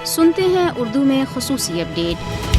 سنتے ہیں اردو میں خصوصی اپڈیٹ۔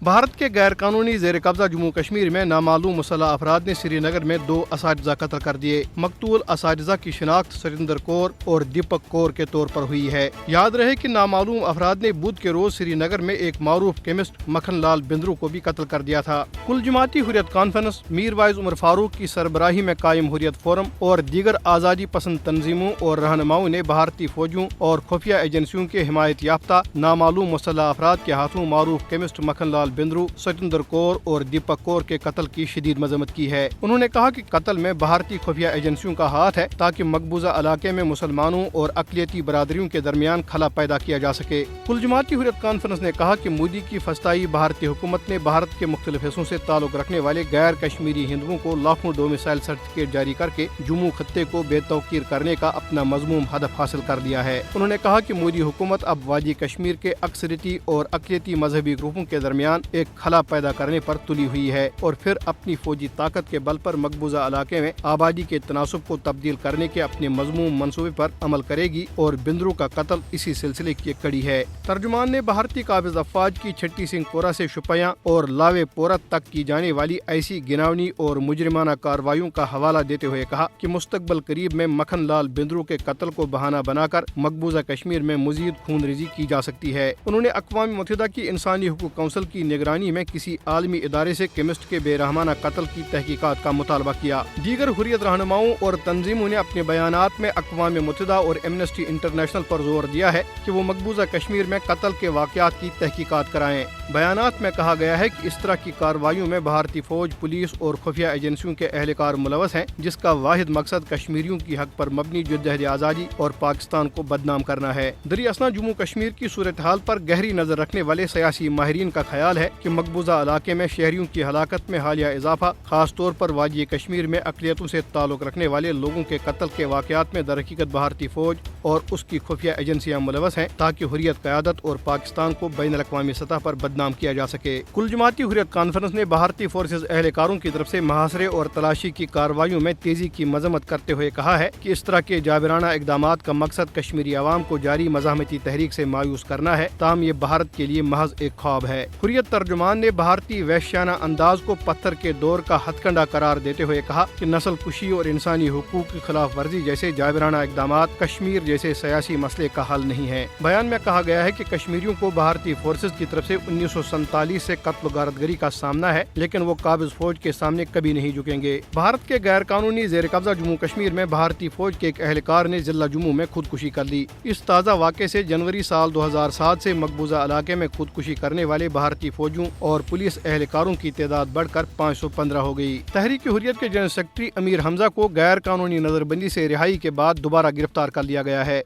بھارت کے غیر قانونی زیر قبضہ جموں کشمیر میں نامعلوم مسلح افراد نے سری نگر میں 2 اساتذہ قتل کر دیے۔ مقتول اساتذہ کی شناخت ستیندر کور اور دیپک کور کے طور پر ہوئی ہے۔ یاد رہے کہ نامعلوم افراد نے بدھ کے روز سری نگر میں ایک معروف کیمسٹ مکھن لال بندرو کو بھی قتل کر دیا تھا۔ کل جماعتی حریت کانفرنس، میر وائز عمر فاروق کی سربراہی میں قائم حریت فورم اور دیگر آزادی پسند تنظیموں اور رہنماؤں نے بھارتی فوجیوں اور خفیہ ایجنسیوں کے حمایت یافتہ نامعلوم مسلح افراد کے ہاتھوں معروف کیمسٹ مکھن لال بندرو، ستیندر کور اور دیپک کور کے قتل کی شدید مذمت کی ہے۔ انہوں نے کہا کہ قتل میں بھارتی خفیہ ایجنسیوں کا ہاتھ ہے تاکہ مقبوضہ علاقے میں مسلمانوں اور اقلیتی برادریوں کے درمیان خلا پیدا کیا جا سکے۔ کل جماعتی حریت کانفرنس نے کہا کہ مودی کی فسطائی بھارتی حکومت نے بھارت کے مختلف حصوں سے تعلق رکھنے والے غیر کشمیری ہندوؤں کو لاکھوں ڈومیسائل سرٹیفکیٹ جاری کر کے جموں خطے کو بے توقیر کرنے کا اپنا مذموم ہدف حاصل کر لیا ہے۔ انہوں نے کہا کہ مودی حکومت اب وادی کشمیر کے اکثریتی اور اقلیتی مذہبی گروپوں کے درمیان ایک خلا پیدا کرنے پر تلی ہوئی ہے اور پھر اپنی فوجی طاقت کے بل پر مقبوضہ علاقے میں آبادی کے تناسب کو تبدیل کرنے کے اپنے مذموم منصوبے پر عمل کرے گی اور بندرو کا قتل اسی سلسلے کی ایک کڑی ہے۔ ترجمان نے بھارتی قابض افواج کی چھٹی سنگھ پورہ سے شوپیاں اور لاوے پورہ تک کی جانے والی ایسی گناونی اور مجرمانہ کارروائیوں کا حوالہ دیتے ہوئے کہا کہ مستقبل قریب میں مکھن لال بندرو کے قتل کو بہانہ بنا کر مقبوضہ کشمیر میں مزید خون ریزی کی جا سکتی ہے۔ انہوں نے اقوام متحدہ کی انسانی حقوق کونسل کی نگرانی میں کسی عالمی ادارے سے کیمسٹ کے بے رحمانہ قتل کی تحقیقات کا مطالبہ کیا۔ دیگر حریت رہنماؤں اور تنظیموں نے اپنے بیانات میں اقوام متحدہ اور ایمنسٹی انٹرنیشنل پر زور دیا ہے کہ وہ مقبوضہ کشمیر میں قتل کے واقعات کی تحقیقات کرائیں۔ بیانات میں کہا گیا ہے کہ اس طرح کی کارروائیوں میں بھارتی فوج، پولیس اور خفیہ ایجنسیوں کے اہلکار ملوث ہیں، جس کا واحد مقصد کشمیریوں کی حق پر مبنی جدوجہد آزادی اور پاکستان کو بدنام کرنا ہے۔ دریں اثنا جموں کشمیر کی صورتحال پر گہری نظر رکھنے والے سیاسی ماہرین کا خیال ہے کہ مقبوضہ علاقے میں شہریوں کی ہلاکت میں حالیہ اضافہ، خاص طور پر وادی کشمیر میں اقلیتوں سے تعلق رکھنے والے لوگوں کے قتل کے واقعات میں درحقیقت بھارتی فوج اور اس کی خفیہ ایجنسیاں ملوث ہیں تاکہ حریت قیادت اور پاکستان کو بین الاقوامی سطح پر بدنام کیا جا سکے۔ کل جماعتی حریت کانفرنس نے بھارتی فورسز اہلکاروں کی طرف سے محاصرے اور تلاشی کی کارروائیوں میں تیزی کی مذمت کرتے ہوئے کہا ہے کہ اس طرح کے جابرانہ اقدامات کا مقصد کشمیری عوام کو جاری مزاحمتی تحریک سے مایوس کرنا ہے، تاہم یہ بھارت کے لیے محض ایک خواب ہے۔ حریت ترجمان نے بھارتی وحشیانہ انداز کو پتھر کے دور کا ہتھ کنڈا قرار دیتے ہوئے کہا کہ نسل کشی اور انسانی حقوق کی خلاف ورزی جیسے جابرانہ اقدامات کشمیر جیسے سیاسی مسئلے کا حل نہیں ہے۔ بیان میں کہا گیا ہے کہ کشمیریوں کو بھارتی فورسز کی طرف سے 1947 سے قتل و غارتگری کا سامنا ہے، لیکن وہ قابض فوج کے سامنے کبھی نہیں جھکیں گے۔ بھارت کے غیر قانونی زیر قبضہ جموں کشمیر میں بھارتی فوج کے ایک اہلکار نے ضلع جموں میں خودکشی کر لی۔ اس تازہ واقعے سے جنوری سال 2007 سے مقبوضہ علاقے میں خودکشی کرنے والے بھارتی فوجیوں اور پولیس اہلکاروں کی تعداد بڑھ کر 515 ہو گئی۔ تحریک حریت کے جنرل سیکرٹری امیر حمزہ کو غیر قانونی نظر بندی سے رہائی کے بعد دوبارہ گرفتار کر لیا گیا ہے۔